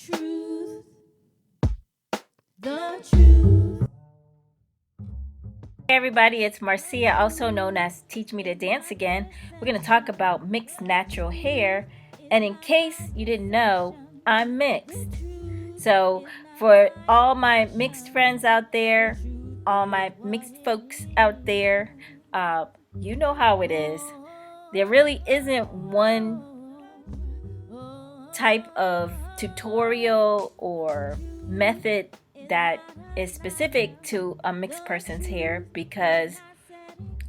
truth, the truth. Hey everybody, it's Marcia, also known as Teach Me to Dance Again. We're going to talk about mixed natural hair, and in case you didn't know, I'm mixed. So for all my mixed friends out there, all my mixed folks out there, you know how it is. There really isn't one type of tutorial or method that is specific to a mixed person's hair, because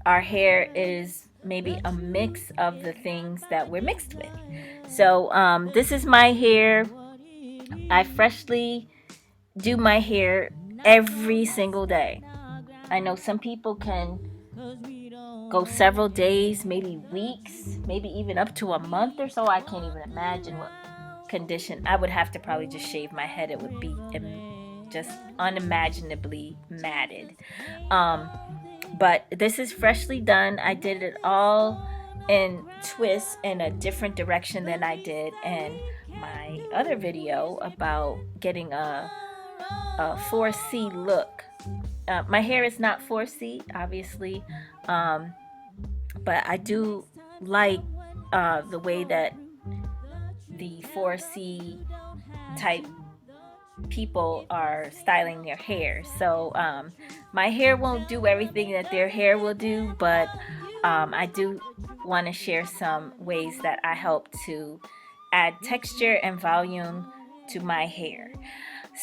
our hair is maybe a mix of the things that we're mixed with. So this is my hair. I freshly do my hair every single day. I know some people can go several days, maybe weeks, maybe even up to a month or so. I can't even imagine what condition. I would have to probably just shave my head. It would be just unimaginably matted. But this is freshly done. I did it all in twists in a different direction than I did in my other video about getting a 4C look. My hair is not 4C, obviously, but I do like the way that the 4C type people are styling their hair. So my hair won't do everything that their hair will do, but I do want to share some ways that I help to add texture and volume to my hair.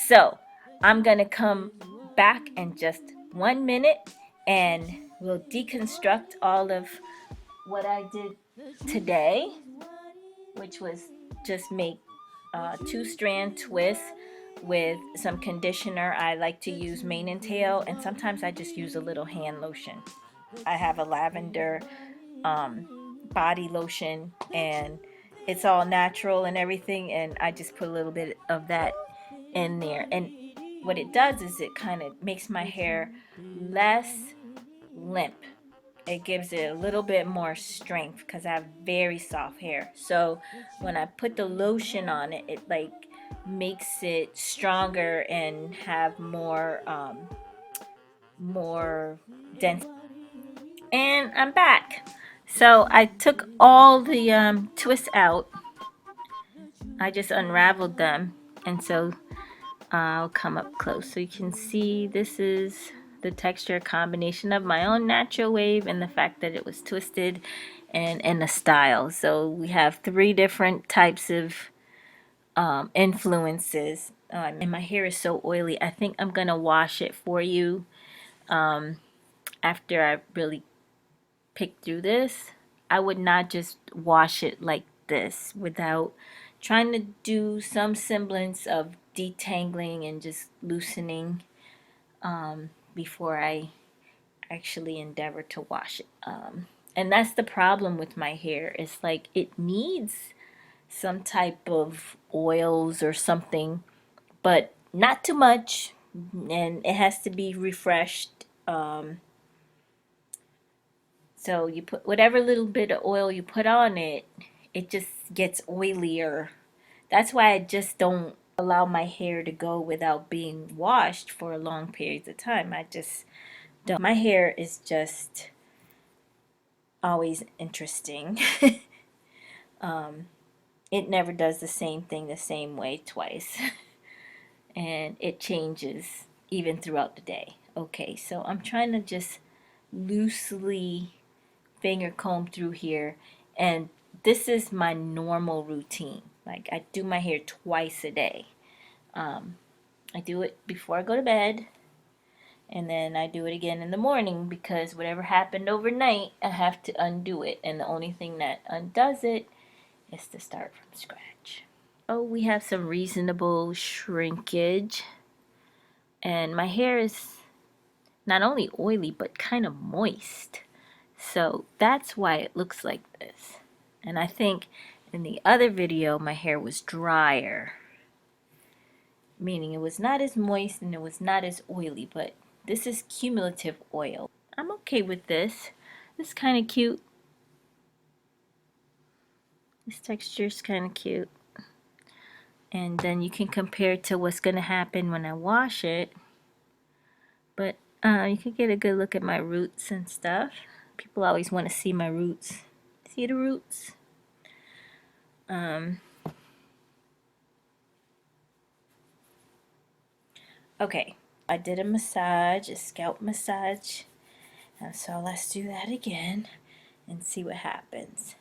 So I'm gonna come back in just 1 minute and we'll deconstruct all of what I did today, which was just make 2-strand twists with some conditioner. I like to use mane and tail, and sometimes I just use a little hand lotion. I have a lavender body lotion, and it's all natural and everything, and I just put a little bit of that in there. And what it does is it kind of makes my hair less limp. It gives it a little bit more strength because I have very soft hair. So when I put the lotion on it, it like makes it stronger and have more dense. And I'm back. So I took all the twists out. I just unraveled them, and so I'll come up close so you can see this is the texture combination of my own natural wave and the fact that it was twisted and in a style. So we have 3 different types of influences. And my hair is so oily. I think I'm gonna wash it for you after I really pick through this. I would not just wash it like this without trying to do some semblance of detangling and just loosening before I actually endeavor to wash it. And that's the problem with my hair. It's like it needs some type of oils or something, but not too much, and it has to be refreshed. So you put whatever little bit of oil you put on it, it just gets oilier. That's why I just don't allow my hair to go without being washed for long periods of time. I just don't. My hair is just always interesting. It never does the same thing the same way twice. And it changes even throughout the day. Okay, so I'm trying to just loosely finger comb through here, and this is my normal routine. Like, I do my hair twice a day. I do it before I go to bed, and then I do it again in the morning, because whatever happened overnight, I have to undo it, and the only thing that undoes it is to start from scratch. Oh, we have some reasonable shrinkage, and my hair is not only oily but kind of moist. So that's why it looks like this. And I think in the other video my hair was drier, meaning it was not as moist and it was not as oily, but this is cumulative oil. I'm okay with this. This is kind of cute. This texture is kind of cute. and then you can compare it to what's going to happen when I wash it. But you can get a good look at my roots and stuff. People always want to see my roots. See the roots? Okay, I did a massage, a scalp massage. So let's do that again and see what happens.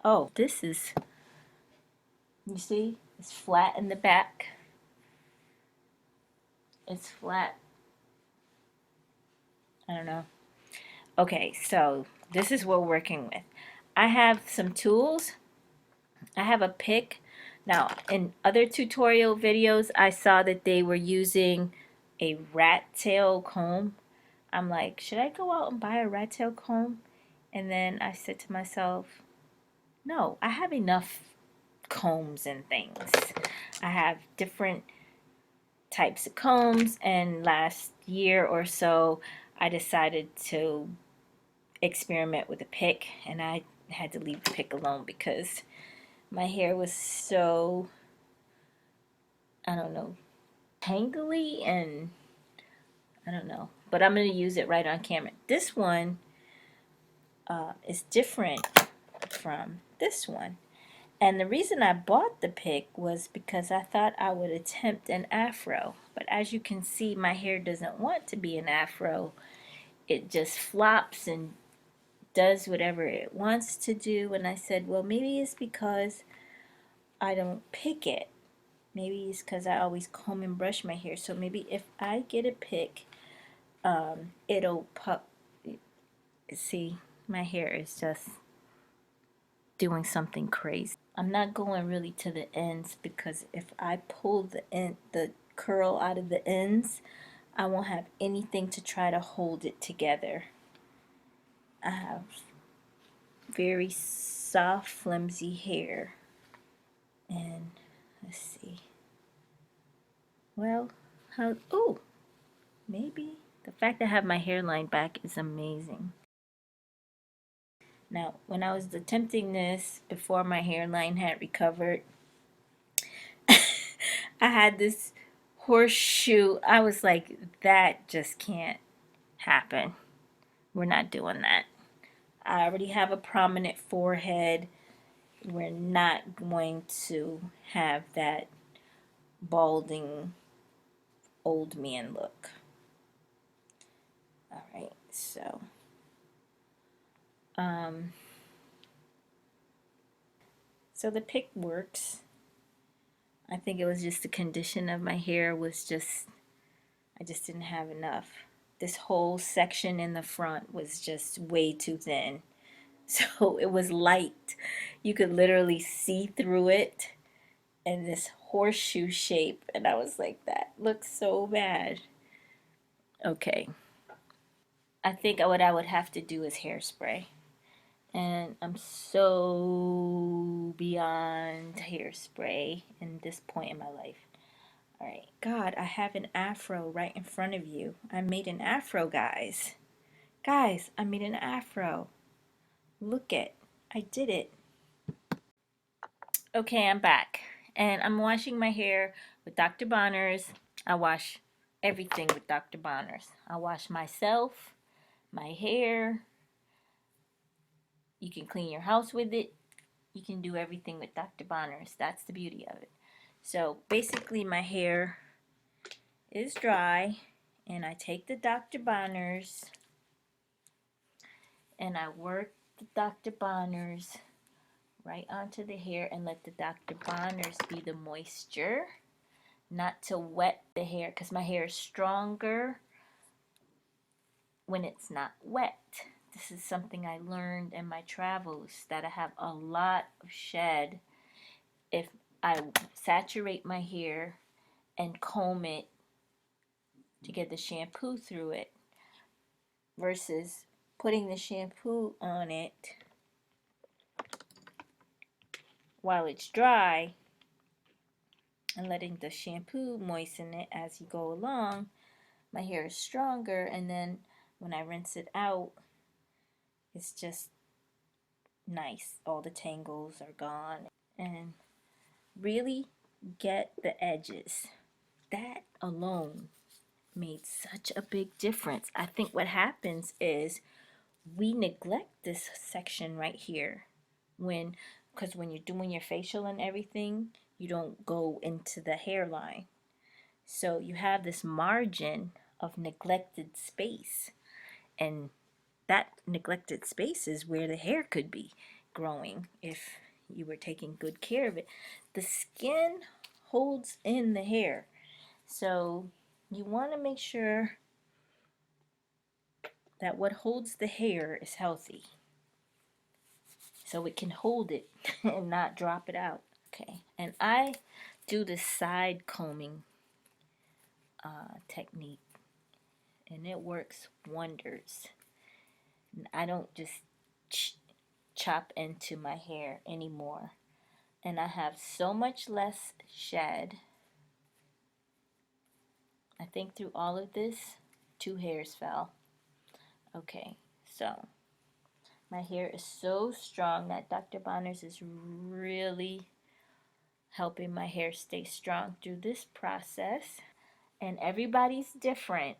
Oh, this is, you see, it's flat in the back. It's flat. I don't know. Okay, so this is what we're working with. I have some tools. I have a pick. Now, in other tutorial videos, I saw that they were using a rat tail comb. I'm like, should I go out and buy a rat tail comb? And then I said to myself, no, I have enough combs and things. I have different types of combs, and last year or so, I decided to experiment with a pick, and I had to leave the pick alone because my hair was so, I don't know, tangly, and I don't know. But I'm going to use it right on camera. This one is different from this one. And the reason I bought the pick was because I thought I would attempt an afro. But as you can see, my hair doesn't want to be an afro. It just flops and does whatever it wants to do. And I said, well, maybe it's because I don't pick it. Maybe it's because I always comb and brush my hair. So maybe if I get a pick, it'll pop. See, my hair is just doing something crazy. I'm not going really to the ends because if I pull the curl out of the ends, I won't have anything to try to hold it together. I have very soft, flimsy hair. And let's see. Well, oh, maybe. The fact that I have my hairline back is amazing. Now, when I was attempting this before my hairline had recovered, I had this horseshoe. I was like, that just can't happen. We're not doing that. I already have a prominent forehead. We're not going to have that balding old man look. All right, so the pick works. I think it was just the condition of my hair was just, I just didn't have enough. This whole section in the front was just way too thin. So it was light. You could literally see through it in this horseshoe shape. And I was like, that looks so bad. Okay. I think what I would have to do is hairspray. And I'm so beyond hairspray in this point in my life. All right. God, I have an afro right in front of you. I made an afro, guys. Guys, I made an afro. Look it. I did it. Okay, I'm back. And I'm washing my hair with Dr. Bonner's. I wash everything with Dr. Bonner's. I wash myself, my hair. You can clean your house with it. You can do everything with Dr. Bonner's. That's the beauty of it. So basically my hair is dry, and I take the Dr. Bonner's and I work the Dr. Bonner's right onto the hair and let the Dr. Bonner's be the moisture, not to wet the hair because my hair is stronger when it's not wet. This is something I learned in my travels, that I have a lot of shed if I saturate my hair and comb it to get the shampoo through it versus putting the shampoo on it while it's dry and letting the shampoo moisten it as you go along. My hair is stronger, and then when I rinse it out, it's just nice. All the tangles are gone. And really, get the edges. That alone made such a big difference. I think what happens is we neglect this section right here when, because when you're doing your facial and everything, you don't go into the hairline. So you have this margin of neglected space, and that neglected space is where the hair could be growing if you were taking good care of it. The skin holds in the hair, so you want to make sure that what holds the hair is healthy so it can hold it and not drop it out. Okay, and I do the side combing technique, and it works wonders. And I don't just chop into my hair anymore, and I have so much less shed. I think through all of this, 2 hairs fell. Okay, so my hair is so strong that Dr. Bonner's is really helping my hair stay strong through this process. And everybody's different.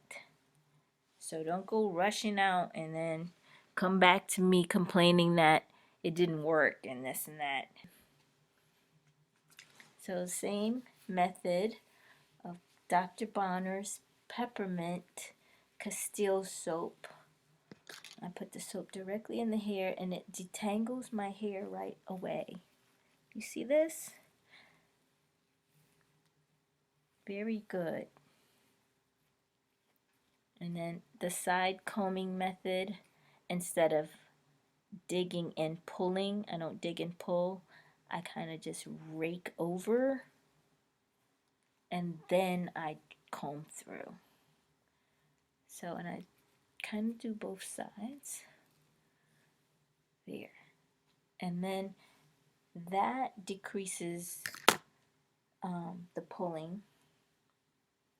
So don't go rushing out and then come back to me complaining that it didn't work and this and that. So same method of Dr. Bonner's peppermint Castile soap. I put the soap directly in the hair and it detangles my hair right away. You see this? Very good. And then the side combing method, instead of digging and pulling, I don't dig and pull, I kind of just rake over and then I comb through. So, and I kind of do both sides there. And then that decreases the pulling.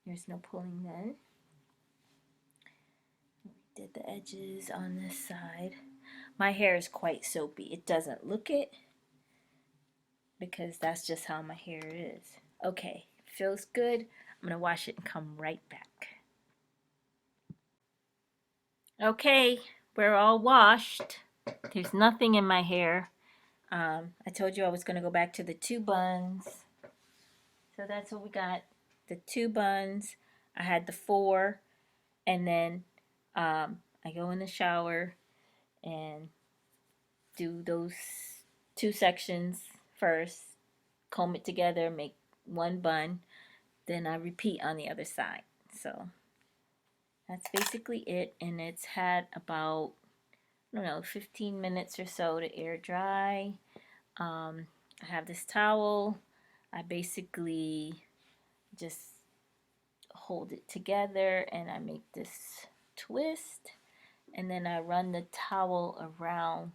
There's no pulling then. We did the edges on this side. My hair is quite soapy. It doesn't look it because that's just how my hair is. Okay, feels good. I'm going to wash it and come right back. Okay, we're all washed. There's nothing in my hair. I told you I was going to go back to the 2 buns. So that's what we got. The 2 buns. I had the 4. And then I go in the shower and do those 2 sections first. Comb it together, make 1 bun. Then I repeat on the other side. So that's basically it. And it's had about, I don't know, 15 minutes or so to air dry. I have this towel. I basically just hold it together and I make this twist, and then I run the towel around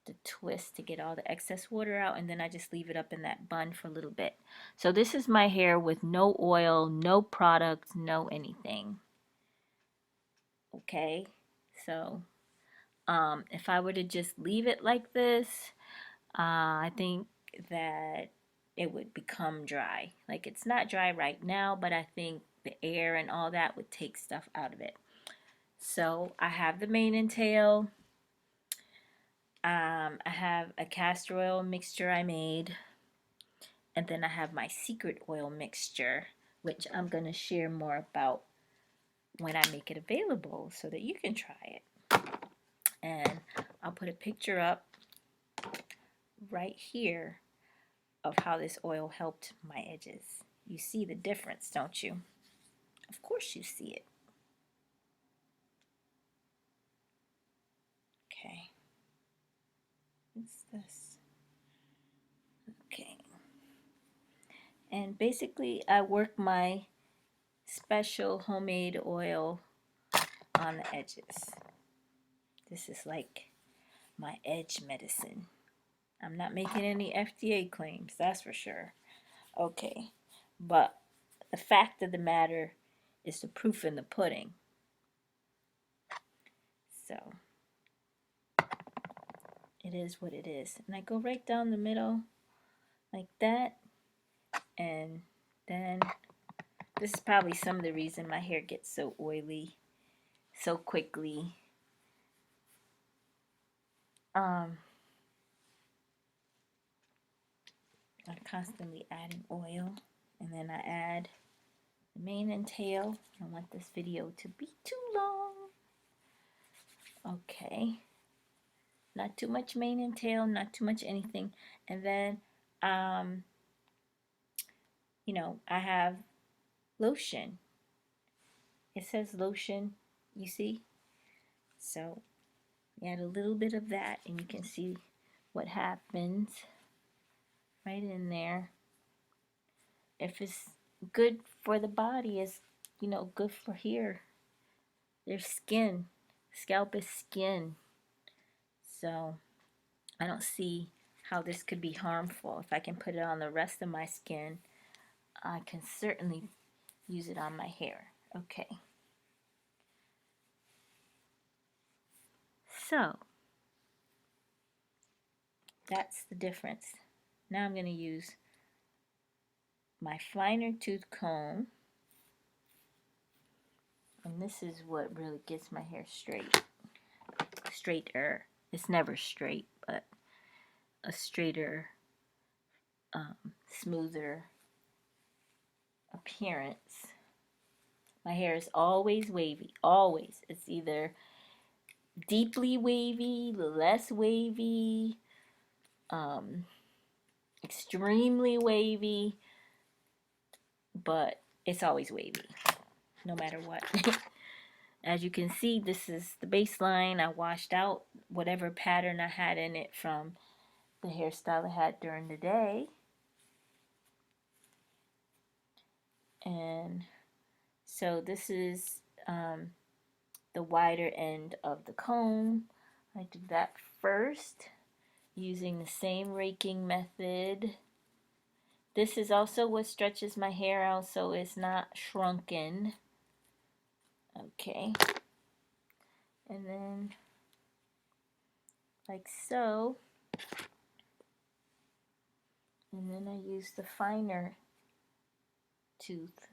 the twist to get all the excess water out, and then I just leave it up in that bun for a little bit. So this is my hair with no oil, no products, no anything. Okay, so if I were to just leave it like this, I think that it would become dry. Like, it's not dry right now, but I think the air and all that would take stuff out of it. So I have the mane and tail. I have a castor oil mixture I made. And then I have my secret oil mixture, which I'm going to share more about when I make it available so that you can try it. And I'll put a picture up right here of how this oil helped my edges. You see the difference, don't you? Of course you see it. Okay. What's this? Okay. And basically I work my special homemade oil on the edges. This is like my edge medicine. I'm not making any FDA claims, that's for sure. Okay. But the fact of the matter is the proof in the pudding. So it is what it is. And I go right down the middle like that. And then this is probably some of the reason my hair gets so oily so quickly. I'm constantly adding oil, and then I add the mane and tail. I don't want this video to be too long. Okay, not too much mane and tail, not too much anything. And then you know, I have lotion. It says lotion, you see? So add a little bit of that and you can see what happens right in there. If it's good for the body, it's, you know, good for hair. Their skin. Scalp is skin. So I don't see how this could be harmful. If I can put it on the rest of my skin, I can certainly use it on my hair. Okay. So that's the difference. Now I'm going to use my finer tooth comb, and this is what really gets my hair straighter. It's never straight, but a straighter, smoother appearance. My hair is always wavy, always. It's either deeply wavy, less wavy, extremely wavy, but it's always wavy, no matter what. As you can see, this is the baseline. I washed out whatever pattern I had in it from the hairstyle I had during the day. And so this is the wider end of the comb. I do that first using the same raking method. This is also what stretches my hair out so it's not shrunken. Okay. And then like so. And then I use the finer tooth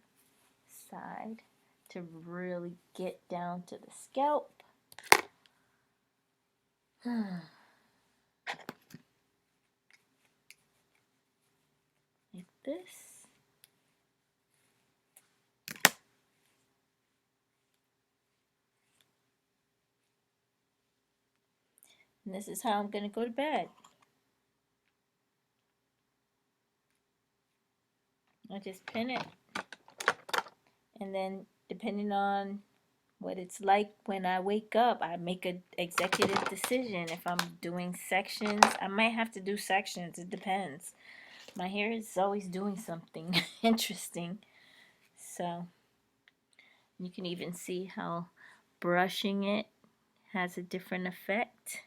side to really get down to the scalp. Like this. And this is how I'm going to go to bed. I just pin it. And then depending on what it's like when I wake up, I make an executive decision. If I'm doing sections, I might have to do sections. It depends. My hair is always doing something interesting. So you can even see how brushing it has a different effect.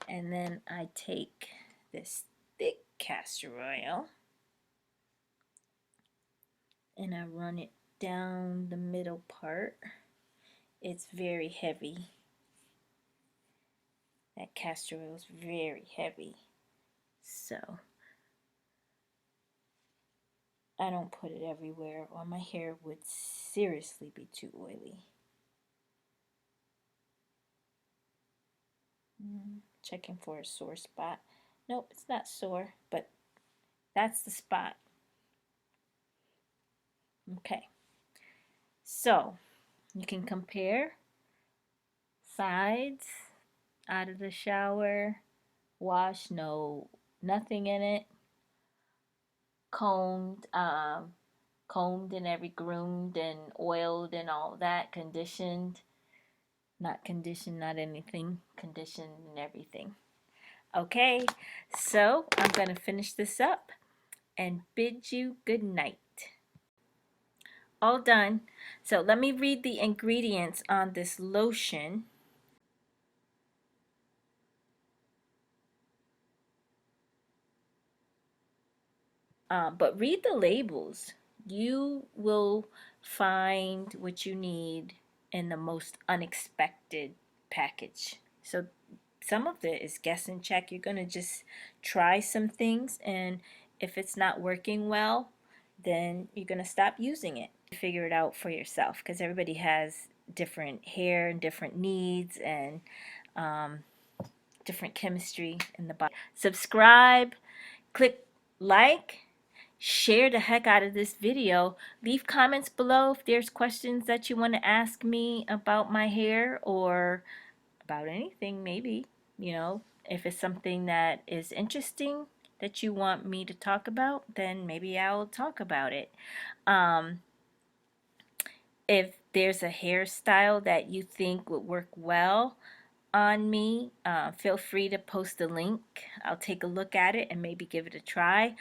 And then I take this thick castor oil and I run it down the middle part. It's very heavy. That castor oil is very heavy. So I don't put it everywhere or my hair would seriously be too oily. Checking for a sore spot. Nope, it's not sore, but that's the spot. Okay. So you can compare sides out of the shower, wash, nothing in it, combed, combed and every groomed and oiled and all that, conditioned, not conditioned, not anything, conditioned and everything. Okay, so I'm going to finish this up and bid you good night. All done. So let me read the ingredients on this lotion. But read the labels. You will find what you need in the most unexpected package. So some of it is guess and check. You're going to just try some things, and if it's not working well, then you're going to stop using it. Figure it out for yourself, because everybody has different hair and different needs and um, different chemistry in the body. Subscribe, click like, share the heck out of this video. Leave comments below if there's questions that you want to ask me about my hair or about anything, maybe. You know, if it's something that is interesting that you want me to talk about, then maybe I'll talk about it. If there's a hairstyle that you think would work well on me, feel free to post a link. I'll take a look at it and maybe give it a try.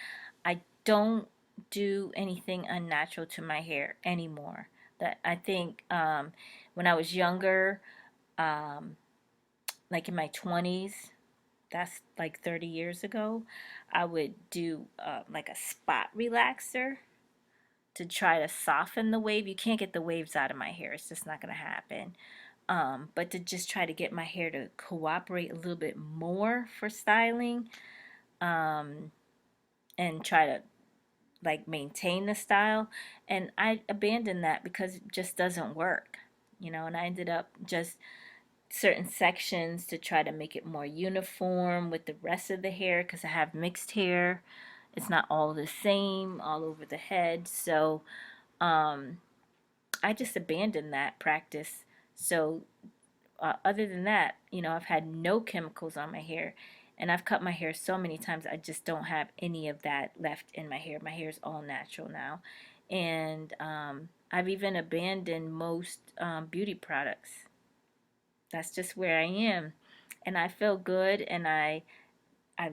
I don't do anything unnatural to my hair anymore. That I think when I was younger, um, like in my 20s, that's like 30 years ago, I would do like a spot relaxer to try to soften the wave. You can't get the waves out of my hair. It's just not going to happen. But to just try to get my hair to cooperate a little bit more for styling, and try to like maintain the style. And I abandoned that because it just doesn't work, you know. And I ended up just certain sections to try to make it more uniform with the rest of the hair, because I have mixed hair. It's not all the same all over the head. So I just abandoned that practice. So other than that, you know, I've had no chemicals on my hair, and I've cut my hair so many times I just don't have any of that left in my hair. My hair is all natural now. And I've even abandoned most beauty products. That's just where I am. And I feel good, and I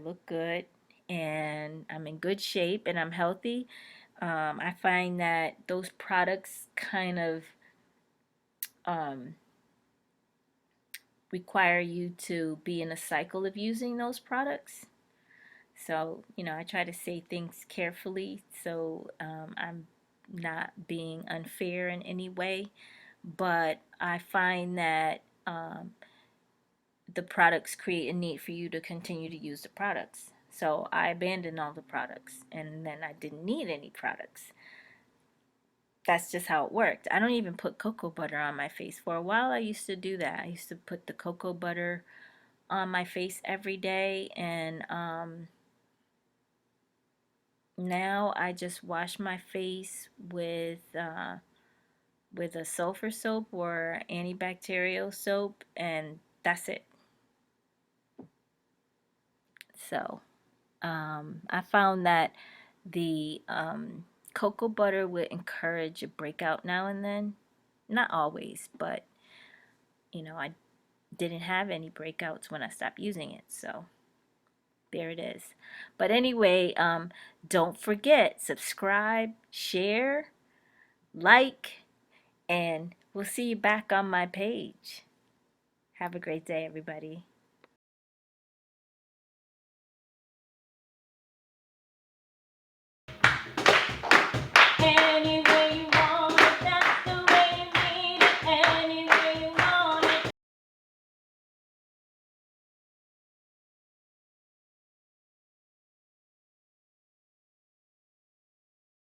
look good, and I'm in good shape, and I'm healthy. I find that those products kind of um, require you to be in a cycle of using those products. So, you know, I try to say things carefully, so I'm not being unfair in any way. But I find that the products create a need for you to continue to use the products. So I abandoned all the products, and then I didn't need any products. That's just how it worked. I don't even put cocoa butter on my face. For a while, I used to do that. I used to put the cocoa butter on my face every day, and now I just wash my face with a sulfur soap or antibacterial soap, and that's it. So I found that the cocoa butter would encourage a breakout now and then. Not always, but you know, I didn't have any breakouts when I stopped using it. So there it is. But anyway, don't forget, subscribe, share, like, and we'll see you back on my page. Have a great day, everybody.